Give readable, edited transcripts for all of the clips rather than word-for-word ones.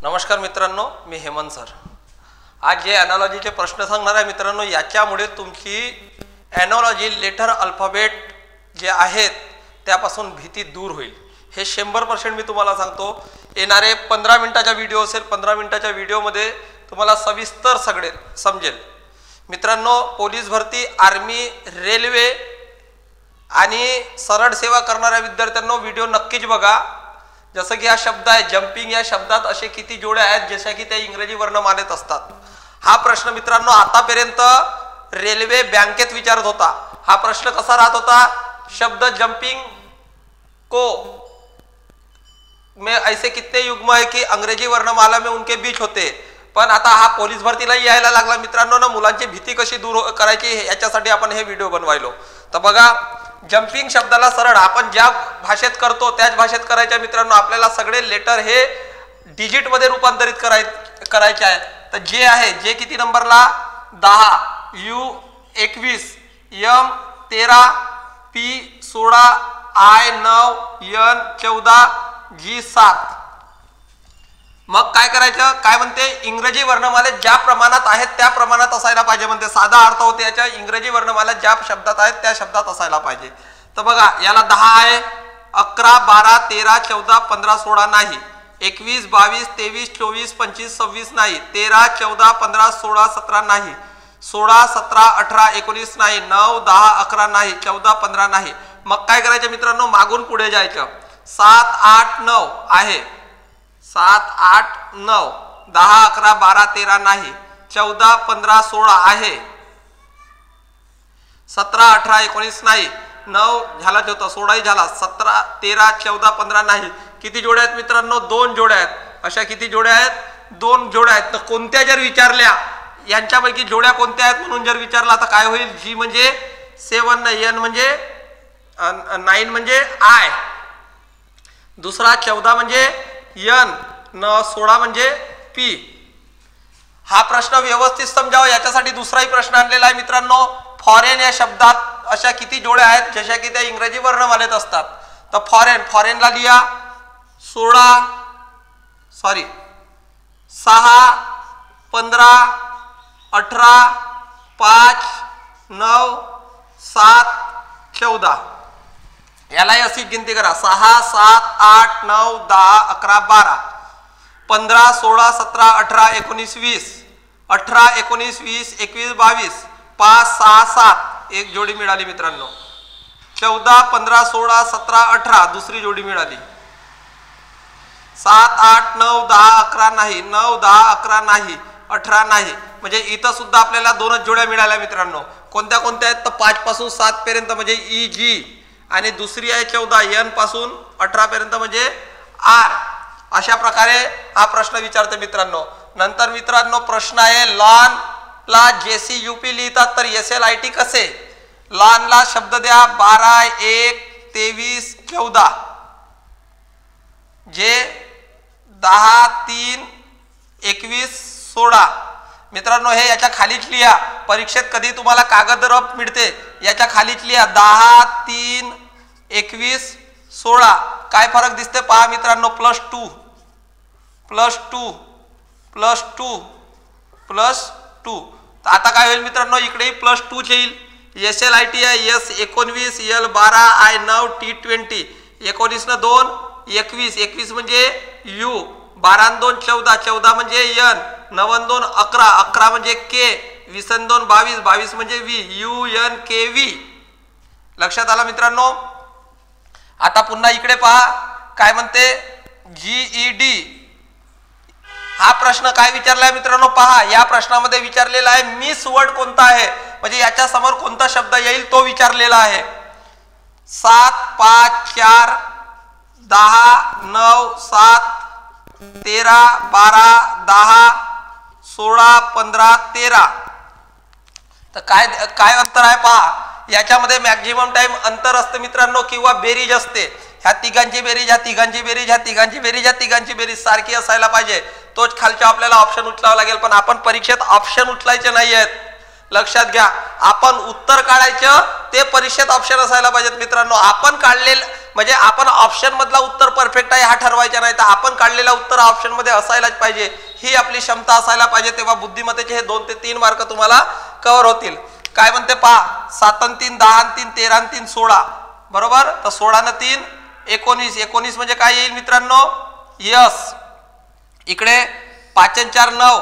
नमस्कार मित्रांनो, मी हेमंत सर। आज जे एनॉलॉजीचे प्रश्न सांगणार आहे मित्रांनो, याच्यामुळे तुमची एनॉलॉजी लेटर अल्फाबेट जे आहेत त्यापासून भीती दूर होईल। हे 100% मी तुम्हाला सांगतो। येणारे 15 मिनिटाचा व्हिडिओ असेल, 15 मिनिटाच्या व्हिडिओमध्ये तुम्हाला सविस्तर सगळे समजेल। मित्रांनो, पोलीस भरती, आर्मी, रेल्वे आणि सरळ सेवा करणाऱ्या विद्यार्थ्यांनो व्हिडिओ नक्कीच बघा। जसं की हा शब्द आहे जंपिंग, या शब्दात असे किती जोड्या आहेत जशा की त्या इंग्रजी वर्णमालेत असतात। हा प्रश्न मित्रांनो आतापर्यंत रेल्वे बँकेत विचारत होता। हा प्रश्न कसा राहत होता? शब्द जंपिंग को में ऐसे कितने युग्म है कि अंग्रेजी वर्णमाला में उनके बीच होते। पण आता हा पोलीस भरतीला यायला लागला मित्रांनो ना, मुलांची भीती कशी दूर करायची याच्यासाठी आपण हे व्हिडिओ बनवायलो। तर बघा, जंपिंग शब्दाला सरळ आपण ज्या भाषेत करतो त्याच भाषेत करायच्या मित्रांनो। आपल्याला सगळे लेटर हे डिजिट मध्ये रूपांतरित करायचे आहे। तर जे आहे, जे किती नंबरला 10, U 21, M 13, P 16, I 9, N 14, G 7। मग काय करायचं? काय म्हणते? इंग्रजी वर्णमालेत ज्या प्रमाणात आहेत त्या प्रमाणात असायला पाहिजे म्हणते। साधा अर्थ होते याच्या, इंग्रजी वर्णमालेत ज्या शब्दात आहेत त्या शब्दात असायला पाहिजे। तर बघा, याला 10 आहे, 11, 12, 13, 14, 15, 16 नाही, 21, 22, 23, 24, 25, 26 नाही, 13, 14, 15, 16, 17 नाही, 16, 17, 18, 19 नाही, 9, 10, 11 नाही, 14, 15 नाही। मग काय करायचं मित्रांनो? मागून पुढे जायचं। 7, 8, 9 आहे, 7, 8, 9, 10, 11, 12, 13 नाही, 14, 15, 16 आहे, 17, 18, 19 नाही, 9 झाला, 16 झाला, 17, 13, 14, 15 नाही। किती जोड्या आहेत मित्रांनो? 2 जोड्या आहेत। अशा किती जोड्या आहेत? 2 जोड्या आहेत। तर कोणत्या जर विचारल्या, यांच्यापैकी जोड्या कोणत्या आहेत म्हणून जर विचारला तर काय होईल? G म्हणजे 7, N म्हणजे 9 म्हणजे I, दुसरा 14 म्हणजे N, 16 म्हणजे P। हा प्रश्न व्यवस्थित समजावा याच्यासाठी दुसराही प्रश्न आणलेला आहे मित्रांनो। फॉरेन या शब्दात अशा किती जोड्या आहेत जशा की त्या इंग्रजी वर्णमालेत असतात? तर फॉरेनला लिहा 6, 15, 18, 5, 9, 7, 14। यालाही अशी गिनती करा। 6, 7, 8, 9, 10, 11, 12, 15, 16, 17, 18, 19, 20, 18, 19, 20, 21, 22, 5, 6, 7 एक जोडी मिळाली मित्रांनो। 14, 15, 16, 17, 18 दुसरी जोडी मिळाली। 7, 8, 9, 10, 11 नाही, 9, 10, 11 नाही, 18 नाही। म्हणजे इथं सुद्धा आपल्याला 2च जोड्या मिळाल्या मित्रांनो। कोणत्या कोणत्या आहेत? तर 5 पासून 7 पर्यंत म्हणजे EG, आणि दुसरी आहे 14 N पासून 18 पर्यंत म्हणजे R। अशा प्रकारे हा प्रश्न विचारते मित्रांनो। नंतर मित्रांनो प्रश्न आहे लॉन ला JCUP लिहितात तर SLIT कसे? लॉन ला शब्द द्या 12, 1, 23, 14, जे 10, 3, 21, 16। मित्रांनो हे याच्या खालीच लिहा। परीक्षेत कधी तुम्हाला कागद रफ मिळते याच्या खालीच लिहा 10, 3, 21, 16। काय फरक दिसते पहा मित्रांनो? +2 +2 +2 +2। तर आता काय होईल मित्रांनो? इकडेही +2 येईल। SLIT आहे S 19, L 12, I 9, T 20। 19 न 2 21, 21 म्हणजे U, 12 न 2 14, 14 म्हणजे N, 9 न 2 11, 11 म्हणजे K, 20 न 2 22, 22 म्हणजे V, UNKV। लक्षात आला मित्रांनो? आता पुन्हा इकडे पहा काय म्हणते GED। हा प्रश्न काय विचारलाय मित्रांनो? पहा, या प्रश्नामध्ये विचारलेला आहे मिस वर्ड कोणता आहे, म्हणजे याच्या समोर कोणता शब्द येईल तो विचारलेला आहे। 7, 5, 4, 10, 9, 7, 13, 12, 10, 16, 15, 13। तर काय अंतर आहे पहा। याच्यामध्ये मॅक्झिमम टाइम अंतर असते मित्रांनो, किंवा बेरीज असते। ह्या तिघांची बेरीज, ह्या तिघांची बेरीज, ह्या तिघांची बेरीज, ह्या तिघांची बेरीज सारखी असायला पाहिजे। तोच खालच्या आपल्याला ऑप्शन उचलावा लागेल। पण आपण परीक्षेत ऑप्शन उचलायचे नाही आहेत, लक्षात घ्या। आपण उत्तर काढायचं ते परीक्षेत ऑप्शन असायला पाहिजेत मित्रांनो। आपण काढलेलं म्हणजे आपण ऑप्शन मधला उत्तर परफेक्ट आहे हा ठरवायचा नाही, तर आपण काढलेला उत्तर ऑप्शन मध्ये असायलाच पाहिजे, ही आपली क्षमता असायला पाहिजे. तेव्हा बुद्धिमत्तेचे हे 2 ते 3 मार्क तुम्हाला कव्हर होतील. काय म्हणते पहा, 7 आणि 3 10 आणि 3 13 आणि 3 16 बरोबर. तर 16 आणि 3 19, 19 म्हणजे काय येईल मित्रांनो, यस. इकडे 5 आणि 4 9,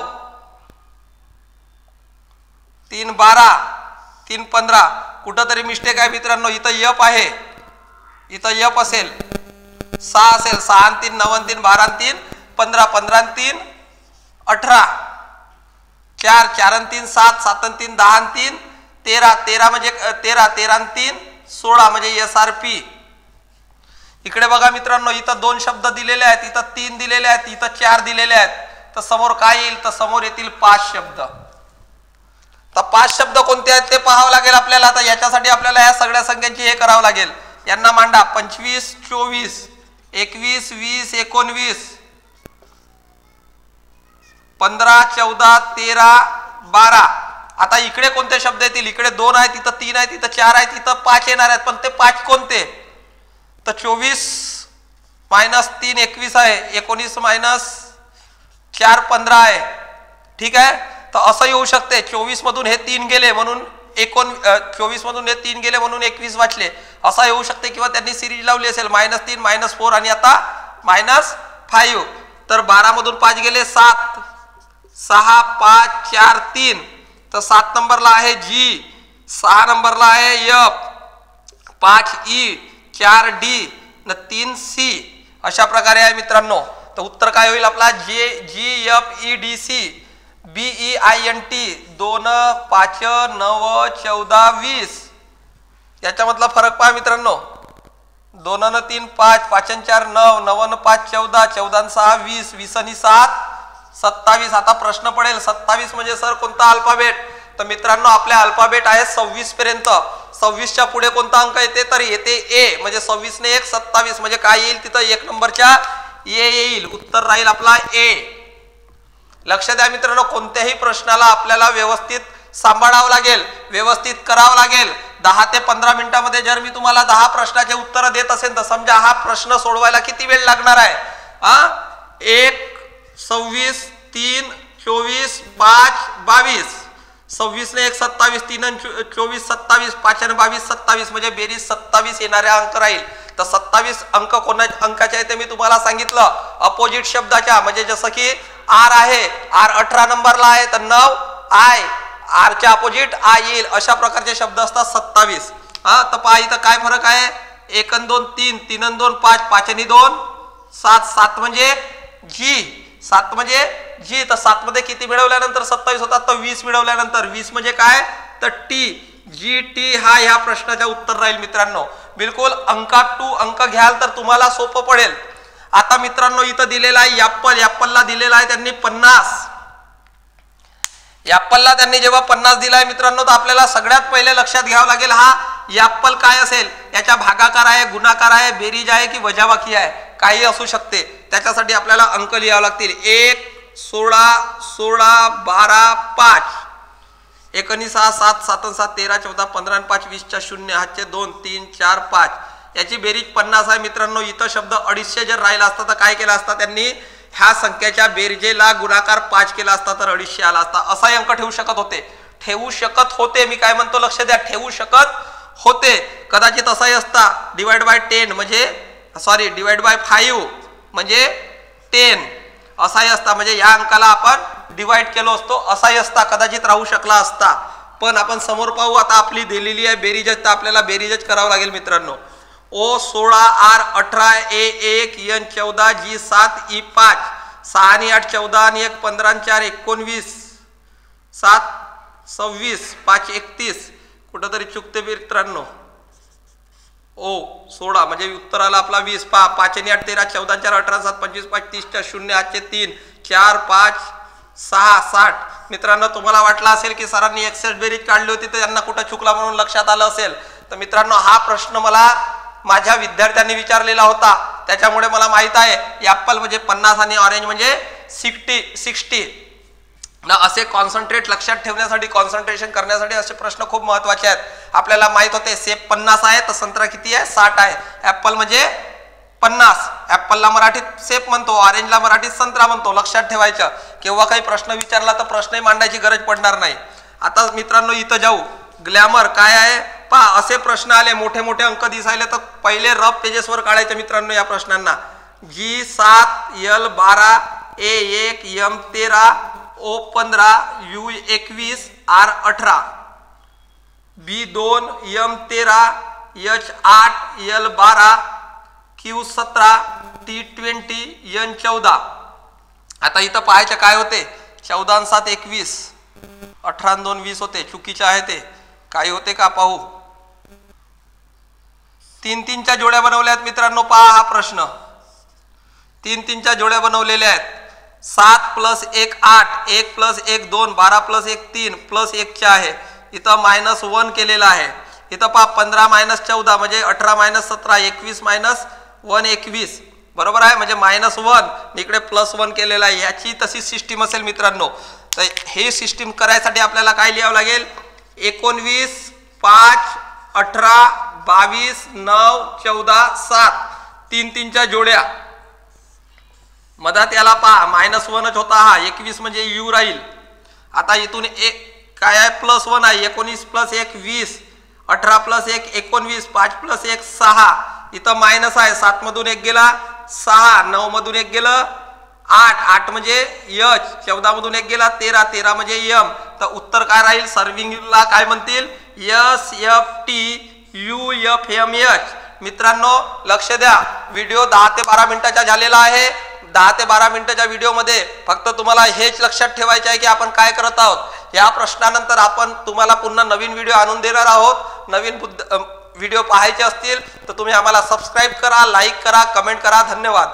3 12, 3 15. कुठंतरी मिस्टेक आहे मित्रांनो, इथं यप आहे, इथं यप असेल, 6 असेल, 6 आणि 3 9 आणि 3 12 आणि 3 15, 15 आणि 3 18, 4 4 आणि 3 7, 7 आणि 3 10 आणि 3 13, 13 म्हणजे 13, 13 आणि 3 16 म्हणजे SRP. इकडे बघा मित्रांनो, इथं 2 शब्द दिलेले आहेत, इथं 3 दिलेले आहेत, इथं 4 दिलेले आहेत. तर समोर काय येईल, तर समोर येतील 5 शब्द. तर 5 शब्द कोणते आहेत ते पाहावं लागेल आपल्याला. आता याच्यासाठी आपल्याला या सगळ्या संख्यांची हे करावं लागेल, यांना मांडा. 25 24 21 20 19 15 14 13 12. आता इकडे कोणते शब्द येतील, इकडे 2 आहेत, इथं 3 आहेत, इथं 4 आहेत, इथं 5 येणार आहेत. पण ते 5 कोणते, तर 24 मायनस 3 21 आहे, 19 मायनस 4 15 आहे. ठीक आहे. तर असं येऊ शकते, 24 मधून हे 3 गेले म्हणून 24 मधून हे 3 गेले म्हणून 21 वाचले, असा येऊ शकते. किंवा त्यांनी सिरीज लावली असेल -3 -4 आणि आता -5. तर 12 मधून 5 गेले 7, 6 5 4 3. तर 7 नंबरला आहे जी, 6 नंबरला आहे F, 5 E, 4 D न 3 C. अशा प्रकारे आहे मित्रांनो. तर उत्तर काय होईल आपला, GFEDC BEINT 2 5 9 14 20. याच्यामधला फरक पहा मित्रांनो, 2 न 3 5, 5 आणि 4 9, 9 न 5 14, 14 आणि 6 20, 20 आणि 7 27. आता प्रश्न पडेल 27 म्हणजे सर कोणता अल्फाबेट, तर मित्रांनो आपल्या अल्फाबेट आहे 26 पर्यंत. 26च्या पुढे कोणता अंक येते, तर येते ए, म्हणजे 26 ने 1 27 म्हणजे काय येईल, तिथं 1 नंबरच्या ए येईल. उत्तर राहील आपला ए. लक्ष द्या मित्रांनो, कोणत्याही प्रश्नाला आपल्याला व्यवस्थित सांभाळावं लागेल, व्यवस्थित करावं लागेल. 10 ते 15 मिनिटांमध्ये जर मी तुम्हाला 10 प्रश्नाचे उत्तर देत असेल तर समजा हा प्रश्न सोडवायला किती वेळ लागणार आहे. 1 26 3 24 5 22, 26 ने 1 27, 3 आणि 24 27, 5 आणि 22 27 म्हणजे बेरीज 27 येणाऱ्या अंक राहील. तर 27 अंक कोणाच्या अंकाचे आहे ते मी तुम्हाला सांगितलं, अपोजिट शब्दाच्या. म्हणजे जसं की आर आहे, आर 18 नंबरला आहे, तर 9 आय, आरच्या अपोजिट आय येईल. अशा प्रकारचे शब्द असतात 27. तर पहा इथं काय फरक आहे, 1 आणि 2 3, 3 आणि 2 5, 5 आणि 2 7, 7 म्हणजे जी, 7 म्हणजे जी. तर 7 मध्ये किती मिळवल्यानंतर 27 होतात, तर 20 मिळवल्यानंतर 20 म्हणजे काय, तर टी, जी टी हा ह्या प्रश्नाचा उत्तर राहील मित्रांनो. बिलकुल अंकात 2 अंक घ्याल तर तुम्हाला सोपं पडेल. आता मित्रांनो इथं दिलेला आहे ॲपल, ॲपलला दिलेला आहे त्यांनी 50. ॲपलला त्यांनी जेव्हा 50 दिलाय मित्रांनो, तर आपल्याला सगळ्यात पहिले लक्षात घ्यावं लागेल हा ॲपल काय असेल, याच्या भागाकार आहे, गुणाकार आहे, बेरीज आहे की वजाबाकी आहे, काही असू शकते. त्याच्यासाठी आपल्याला अंक लिहावे लागतील. 1 16 16 12 5, 19 6 7 7 7 13 14 15 आणि 5 20 च्या 0 हातचे 2 3 4 5. याची बेरीज 50 आहे मित्रांनो. इथं शब्द 250 जर राहिला असता तर काय केलं असता त्यांनी, ह्या संख्येच्या बेरजेला गुणाकार 5 केला असता तर 250 आला असता. असाही अंक ठेवू शकत होते. मी काय म्हणतो लक्ष द्या, ठेवू शकत होते. कदाचित असाही असता, डिवाइड बाय 10 म्हणजे डिवाइड बाय 5 म्हणजे 10 असाही असता, म्हणजे या अंकाला आपण डिवाइड केलो असतो, असाही असता, कदाचित राहू शकला असता. पण आपण समोर पाहू. आता आपली दिलेली आहे बेरीजच, तर आपल्याला बेरीजच करावं लागेल मित्रांनो. O 16 R 18 A 1 N 14 G 7 E 5, 6 आणि 8 14 आणि 1 15 आणि 4 19, 7 26, 5 31. कुठंतरी चुकते मित्रांनो. O 16 म्हणजे उत्तराला आपला 20. 5 आणि 8 13 14 4 18 7 25 5 30 च्या 0 हातचे 3 4 5 6 60. मित्रांनो तुम्हाला वाटलं असेल की सरांनी एक्सेस बेरीज काढली होती तर त्यांना कुठं चुकला म्हणून लक्षात आलं असेल. तर मित्रांनो हा प्रश्न मला माझ्या विद्यार्थ्यांनी विचारलेला होता, त्याच्यामुळे मला माहित आहे ॲपल म्हणजे 50 आणि ऑरेंज म्हणजे 60. ना असे कॉन्सन्ट्रेट लक्षात ठेवण्यासाठी, कॉन्सन्ट्रेशन करण्यासाठी असे प्रश्न खूप महत्वाचे आहेत. आपल्याला माहित होते सेब 50 आहे तर संत्रा किती आहे 60 आहे. ऍपल म्हणजे 50, ऍपलला मराठीत सेब म्हणतो, ऑरेंजला मराठीत संत्रा म्हणतो. लक्षात ठेवायचं. केव्हा काही प्रश्न विचारला तर प्रश्नही मांडायची गरज पडणार नाही. आता मित्रांनो इथं जाऊ. ग्लॅमर काय आहे पहा. असे प्रश्न आले मोठे मोठे अंक दिसायले तर पहिले रफ पेजेसवर काढायचे मित्रांनो या प्रश्नांना. G7 L12 A1 M13 O15 U21 R18 B2 M13 H8 L12 Q17 T20 N14. आता इथं पाहायचं काय होते. 14 आणि 7 21, 18 आणि 2 20 होते. चुकीचे आहे ते. काय होते का पाहू. 3-3च्या जोड्या बनवल्या आहेत मित्रांनो. पहा हा प्रश्न 3-3च्या जोड्या बनवलेल्या आहेत. 7 + 1 8, 1 + 1 2, 12 + 1 3 + 1 4 आहे. इथं -1 केलेला आहे. इथं पहा 15 - 14 म्हणजे 18 - 17, 21 - 1 21 बरोबर आहे. म्हणजे -1 इकडे +1 केलेला आहे. याची तशी सिस्टीम असेल मित्रांनो. तर हे सिस्टीम करायसाठी आपल्याला काय लिहावं लागेल. 19 5 18 22 9 14 7 3-3च्या जोड्या. मधात याला पहा -1च होता हा. 21 म्हणजे U राहील. आता इथून एक काय आहे +1 आहे. 19 + 1 20, 18 + 1 19, 5 + 1 6. इथं मायनस आहे. 7 मधून 1 गेला 6, 9 मधून 1 गेलं 8, 8 म्हणजे H, 14 मधून 1 गेला 13, 13 म्हणजे M. तर उत्तर काय राहील. सर्विंगला काय म्हणतील SFTUFMH. मित्रांनो लक्ष द्या. व्हिडिओ 10 ते 12 मिनिटाचा झालेला आहे. 10 ते 12 मिनिटाच्या व्हिडिओमध्ये फक्त तुम्हाला हेच लक्षात ठेवायचे आहे की आपण काय करत आहोत. या प्रश्नानंतर आपण तुम्हाला पुन्हा नवीन व्हिडिओ आणून देणार आहोत. नवीन व्हिडिओ पाहायचे असतील तर तुम्ही आम्हाला सबस्क्राईब करा, लाईक करा, कमेंट करा. धन्यवाद.